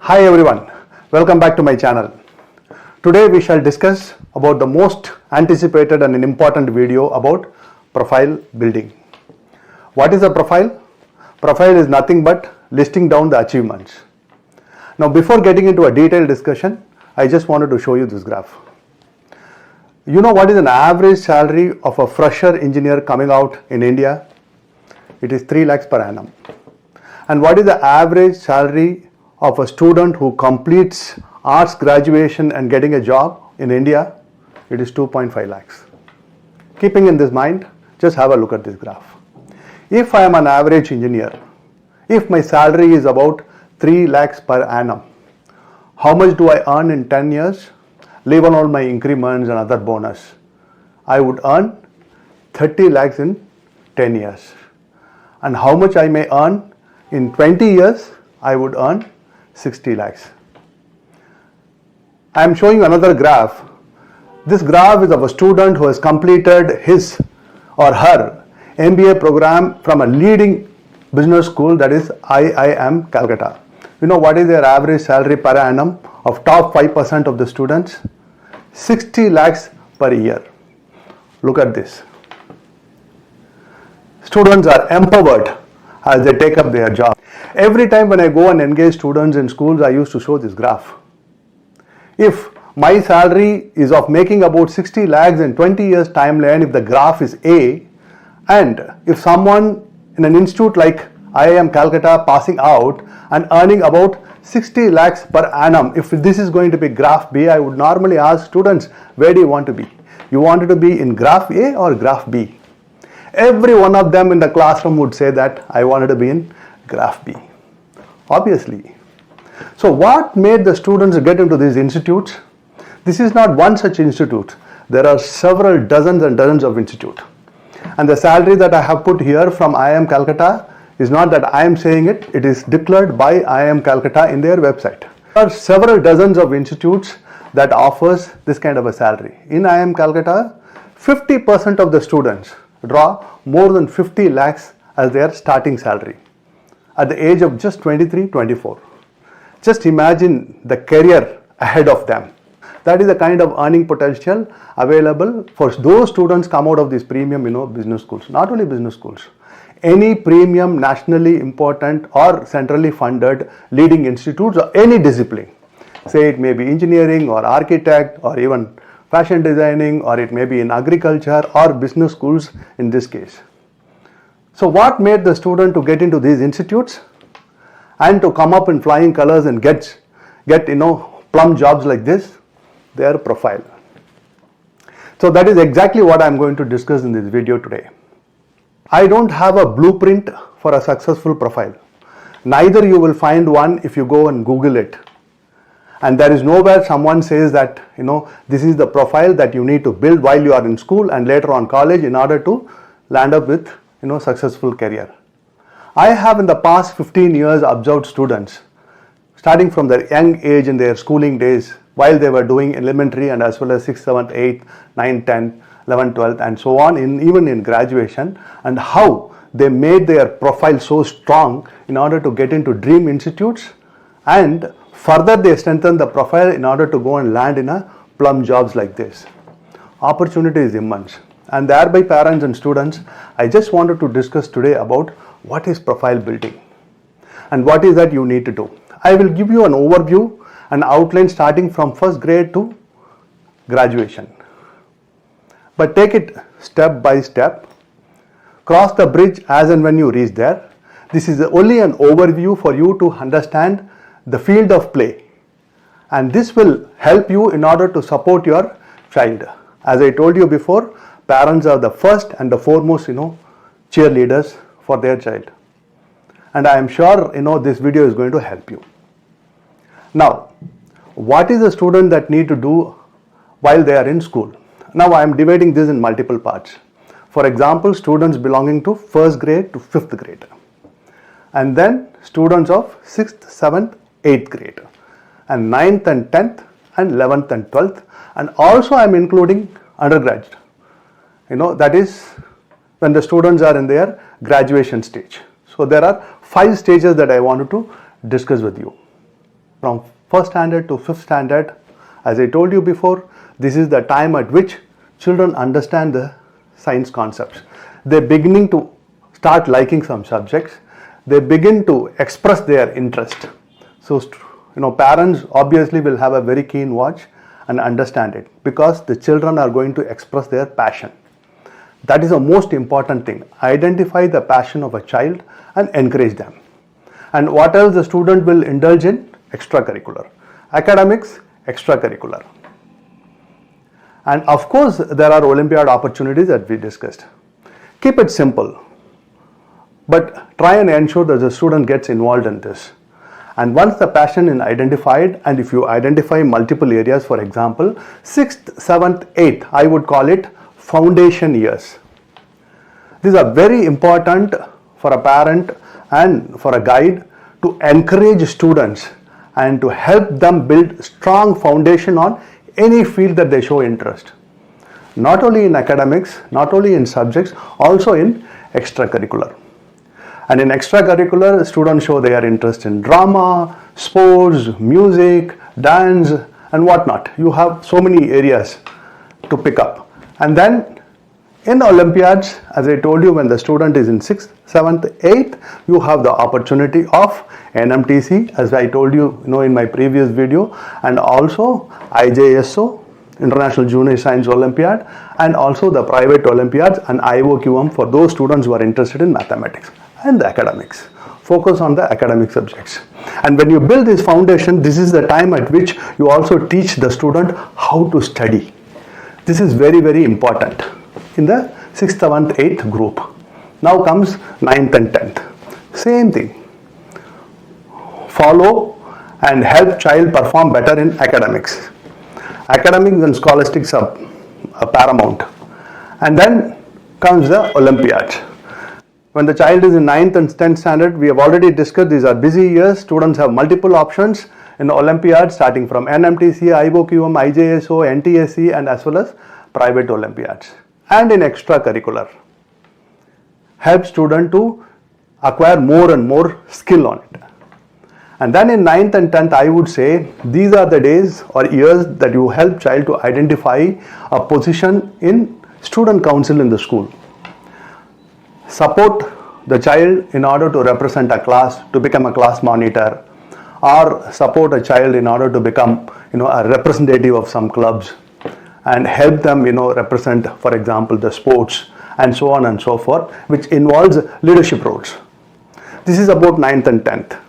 Hi everyone, welcome back to my channel. Today we shall discuss about the most anticipated and an important video about profile building. What is a profile? Profile is nothing but listing down the achievements. Now before getting into a detailed discussion, I just wanted to show you this graph. You know what is an average salary of a fresher engineer coming out in India? It is 3 lakhs per annum. And what is the average salary of a student who completes arts graduation and getting a job in India? It is 2.5 lakhs. Keeping in this mind, just have a look at this graph. If I am an average engineer, if my salary is about 3 lakhs per annum, how much do I earn in 10 years? Leave on all my increments and other bonus. I would earn 30 lakhs in 10 years. And how much I may earn in 20 years? I would earn 60 lakhs. I am showing you another graph. This graph is of a student who has completed his or her MBA program from a leading business school, that is IIM Calcutta. You know what is their average salary per annum of top 5% of the students? 60 lakhs per year. Look at this. Students are empowered as they take up their job. Every time when I go and engage students in schools, I used to show this graph. If my salary is of making about 60 lakhs in 20 years timeline, if the graph is A, and if someone in an institute like IIM Calcutta passing out and earning about 60 lakhs per annum, if this is going to be graph B, I would normally ask students, where do you want to be? You wanted to be in graph A or graph B? Every one of them in the classroom would say that I wanted to be in graph B. Obviously. So what made the students get into these institutes? This is not one such institute. There are several dozens and dozens of institutes. And the salary that I have put here from IIM Calcutta is not that I am saying it, it is declared by IIM Calcutta in their website. There are several dozens of institutes that offers this kind of a salary. In IIM Calcutta, 50% of the students draw more than 50 lakhs as their starting salary at the age of just 23, 24. Just imagine the career ahead of them. That is the kind of earning potential available for those students come out of these premium, business schools. Not only business schools. Any premium, nationally important or centrally funded leading institutes or any discipline. Say it may be engineering or architect or even fashion designing, or it may be in agriculture or business schools in this case. So what made the student to get into these institutes and to come up in flying colors and get plum jobs like this? Their profile. So that is exactly what I am going to discuss in this video today. I don't have a blueprint for a successful profile. Neither you will find one if you go and Google it. And there is nowhere someone says that, this is the profile that you need to build while you are in school and later on college in order to land up with, successful career. I have in the past 15 years observed students starting from their young age in their schooling days while they were doing elementary and as well as 6th, 7th, 8th, 9th, 10th, 11th, 12th and so on, even in graduation, and how they made their profile so strong in order to get into dream institutes, and further they strengthen the profile in order to go and land in a plum jobs like this. Opportunity is immense, and thereby parents and students, I just wanted to discuss today about what is profile building and what is that you need to do. I will give you an overview and outline starting from first grade to graduation. But take it step by step. Cross the bridge as and when you reach there. This is only an overview for you to understand the field of play. And this will help you in order to support your child. As I told you before, parents are the first and the foremost, cheerleaders for their child. And I am sure, this video is going to help you. Now, what is a student that need to do while they are in school? Now, I am dividing this in multiple parts. For example, students belonging to 1st grade to 5th grade. And then students of 6th, 7th, 8th grade. And 9th and 10th and 11th and 12th. And also I am including undergraduate. That is when the students are in their graduation stage. So there are 5 stages that I wanted to discuss with you. from first standard to fifth standard, as I told you before, this is the time at which children understand the science concepts. They're beginning to start liking some subjects. They begin to express their interest. So, parents obviously will have a very keen watch and understand it, because the children are going to express their passion. That is the most important thing. Identify the passion of a child and encourage them. And what else the student will indulge in? Extracurricular. Academics, extracurricular. And of course, there are Olympiad opportunities that we discussed. Keep it simple, but try and ensure that the student gets involved in this. And once the passion is identified, and if you identify multiple areas, for example, 6th, 7th, 8th, I would call it foundation years. These are very important for a parent and for a guide to encourage students and to help them build strong foundation on any field that they show interest. Not only in academics, not only in subjects, also in extracurricular. And in extracurricular, students show their interest in drama, sports, music, dance, and whatnot. You have so many areas to pick up. And then in Olympiads, as I told you, when the student is in 6th, 7th, 8th, you have the opportunity of NMTC, as I told you, in my previous video, and also IJSO, International Junior Science Olympiad, and also the private Olympiads and IOQM for those students who are interested in mathematics and the academics. Focus on the academic subjects. And when you build this foundation, this is the time at which you also teach the student how to study. This is very, very important in the 6th, 7th, 8th group. Now comes 9th and 10th. Same thing. Follow and help child perform better in academics. Academics and scholastics are paramount. And then comes the Olympiad. When the child is in 9th and 10th standard, we have already discussed these are busy years. Students have multiple options in the Olympiad, starting from NMTC, IOQM, IJSO, NTSC, and as well as private Olympiads. And in extracurricular, help student to acquire more and more skill on it. And then in 9th and 10th, I would say these are the days or years that you help child to identify a position in student council in the school. Support the child in order to represent a class, to become a class monitor, or support a child in order to become a representative of some clubs, and help them represent, for example, the sports and so on and so forth, which involves leadership roles. This is about 9th and 10th.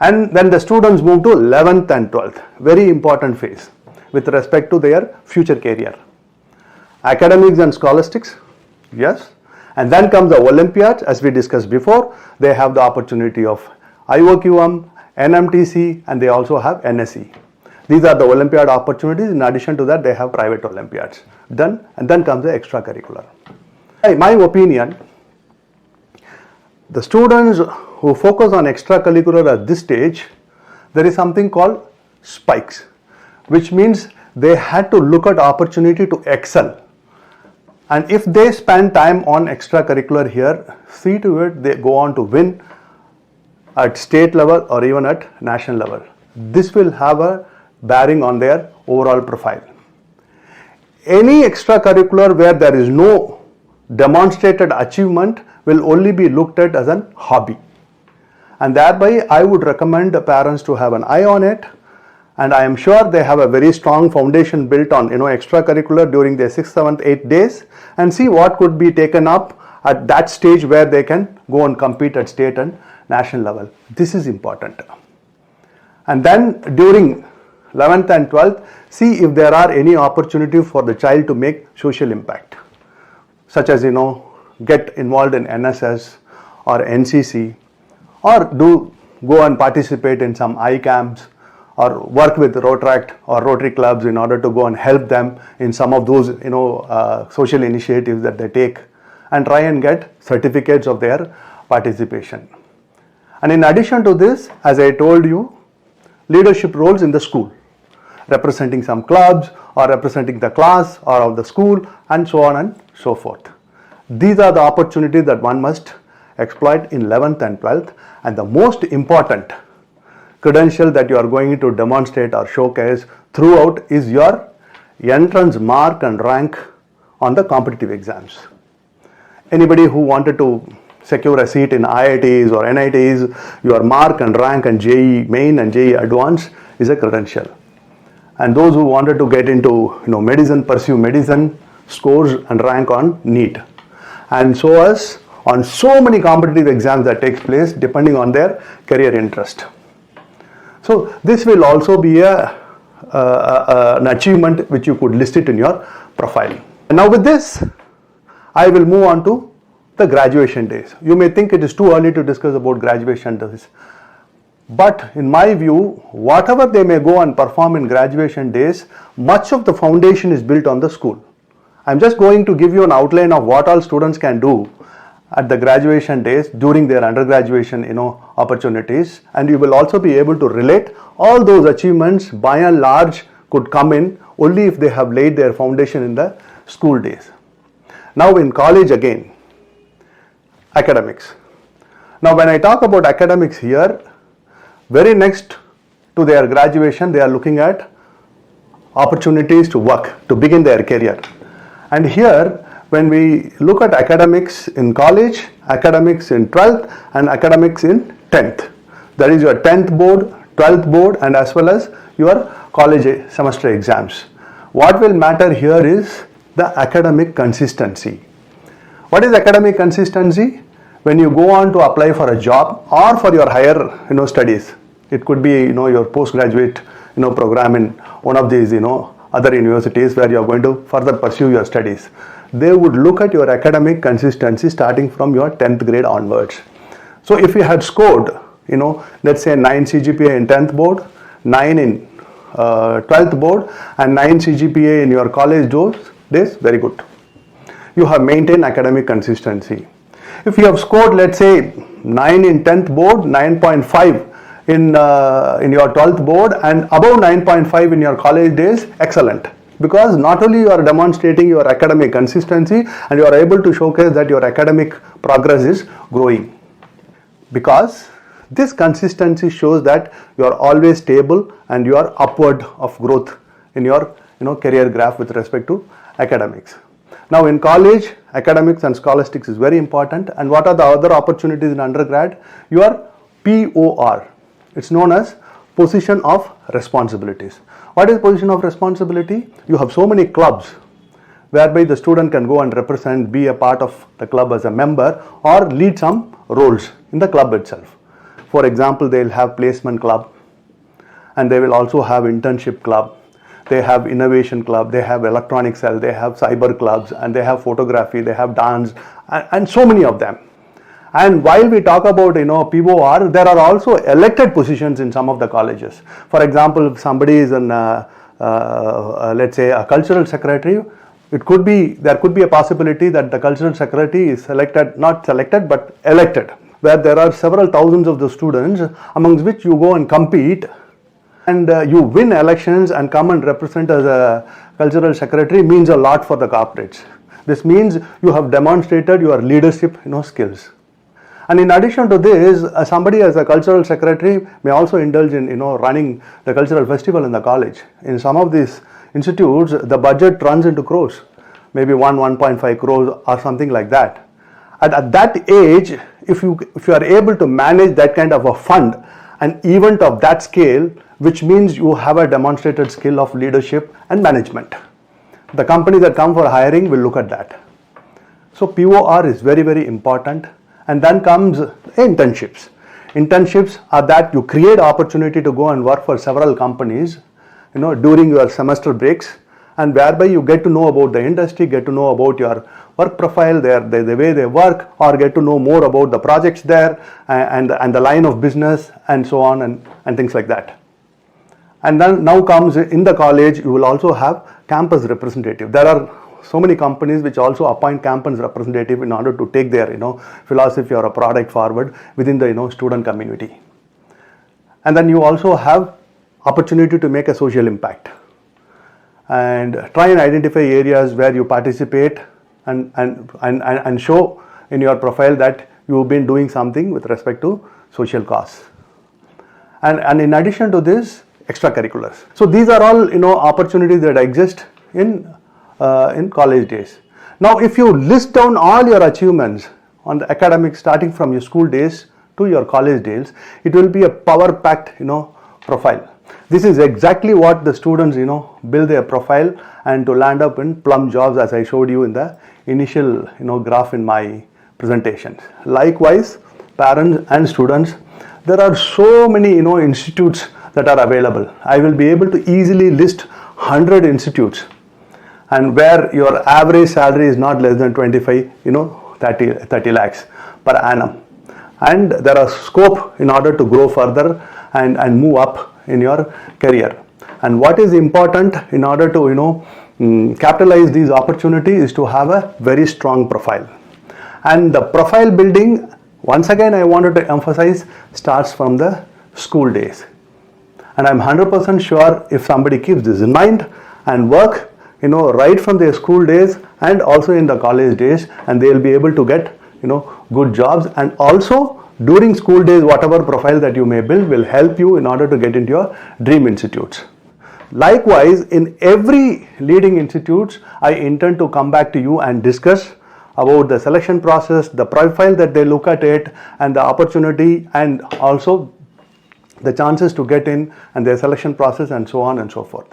And then the students move to 11th and 12th, very important phase with respect to their future career. Academics and scholastics, yes. And then comes the Olympiad, as we discussed before. They have the opportunity of IOQM, NMTC, and they also have NSE. These are the Olympiad opportunities. In addition to that, they have private Olympiads. Done, and then comes the extracurricular. In my opinion, the students who focus on extracurricular at this stage, there is something called spikes, which means they had to look at opportunity to excel. And if they spend time on extracurricular here, see to it they go on to win at state level or even at national level. This will have a bearing on their overall profile. Any extracurricular where there is no demonstrated achievement will only be looked at as an hobby. And thereby I would recommend the parents to have an eye on it. And I am sure they have a very strong foundation built on extracurricular during their 6th, 7th, 8th days, and see what could be taken up at that stage where they can go and compete at state and national level. This is important. And then during 11th and 12th, see if there are any opportunity for the child to make social impact, such as get involved in NSS or NCC, or go and participate in some IIMs, or work with Rotaract or Rotary clubs in order to go and help them in some of those social initiatives that they take, and try and get certificates of their participation. And in addition to this, as I told you, leadership roles in the school, representing some clubs or representing the class or of the school, and so on and so forth. These are the opportunities that one must exploit in 11th and 12th. And the most important, credential that you are going to demonstrate or showcase throughout is your entrance mark and rank on the competitive exams. Anybody who wanted to secure a seat in IITs or NITs, your mark and rank and JEE main and JEE advanced is a credential. And those who wanted to get into medicine, pursue medicine, scores and rank on NEET. And so as on so many competitive exams that takes place depending on their career interest. So this will also be an achievement which you could list it in your profile. And now with this, I will move on to the graduation days. You may think it is too early to discuss about graduation days. But in my view, whatever they may go and perform in graduation days, much of the foundation is built on the school. I'm just going to give you an outline of what all students can do at the graduation days during their undergraduation opportunities, and you will also be able to relate all those achievements by and large could come in only if they have laid their foundation in the school days. Now in college again, academics. Now when I talk about academics here, very next to their graduation they are looking at opportunities to work, to begin their career. And here when we look at academics in college, academics in 12th and academics in 10th. That is your 10th board, 12th board and as well as your college semester exams. What will matter here is the academic consistency. What is academic consistency? When you go on to apply for a job or for your higher studies. It could be your postgraduate program in one of these other universities where you are going to further pursue your studies. They would look at your academic consistency starting from your 10th grade onwards. So if you had scored, let's say 9 CGPA in 10th board, 9 in 12th board and 9 CGPA in your college days, very good. You have maintained academic consistency. If you have scored, let's say 9 in 10th board, 9.5 in your 12th board and above 9.5 in your college days, excellent. Because not only you are demonstrating your academic consistency and you are able to showcase that your academic progress is growing. Because this consistency shows that you are always stable and you are upward of growth in your career graph with respect to academics. Now in college, academics and scholastics is very important. And what are the other opportunities in undergrad? Your POR. It's known as position of responsibilities. What is position of responsibility? You have so many clubs whereby the student can go and represent, be a part of the club as a member or lead some roles in the club itself. For example, they will have placement club and they will also have internship club. They have innovation club, they have electronic cell, they have cyber clubs and they have photography, they have dance and so many of them. And while we talk about POR, there are also elected positions in some of the colleges. For example, if somebody is in let's say a cultural secretary, there could be a possibility that the cultural secretary is not selected but elected, where there are several thousands of the students amongst which you go and compete and you win elections and come and represent as a cultural secretary means a lot for the corporates. This means you have demonstrated your leadership skills. And in addition to this, somebody as a cultural secretary may also indulge in running the cultural festival in the college. In some of these institutes, the budget runs into crores, maybe 1.5 crores or something like that. And at that age, if you are able to manage that kind of a fund, an event of that scale, which means you have a demonstrated skill of leadership and management. The companies that come for hiring will look at that. So POR is very, very important. And then comes internships. Internships are that you create opportunity to go and work for several companies, during your semester breaks, and whereby you get to know about the industry, get to know about your work profile, the way they work, or get to know more about the projects there and the line of business and so on and things like that. And then now comes in the college, you will also have campus representative. There are so many companies which also appoint campus representative in order to take their philosophy or a product forward within the student community. And then you also have opportunity to make a social impact and try and identify areas where you participate and show in your profile that you've been doing something with respect to social cause. and in addition to this, extracurriculars. So these are all opportunities that exist in college days. Now, if you list down all your achievements on the academic, starting from your school days to your college days, it will be a power-packed profile. This is exactly what the students build their profile and to land up in plum jobs, as I showed you in the initial graph in my presentation. Likewise, parents and students, there are so many institutes that are available. I will be able to easily list 100 institutes, and where your average salary is not less than 25 30 lakhs per annum, and there are scope in order to grow further and move up in your career. And what is important in order to capitalize these opportunities is to have a very strong profile. And the profile building, once again I wanted to emphasize, starts from the school days. And I'm 100% sure if somebody keeps this in mind and work right from their school days and also in the college days, and they'll be able to get good jobs. And also during school days, whatever profile that you may build will help you in order to get into your dream institutes. Likewise, in every leading institutes, I intend to come back to you and discuss about the selection process, the profile that they look at it, and the opportunity, and also the chances to get in and their selection process, and so on and so forth.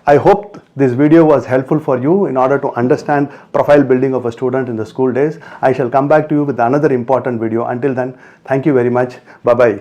I hope this video was helpful for you in order to understand profile building of a student in the school days. I shall come back to you with another important video. Until then, thank you very much. Bye-bye.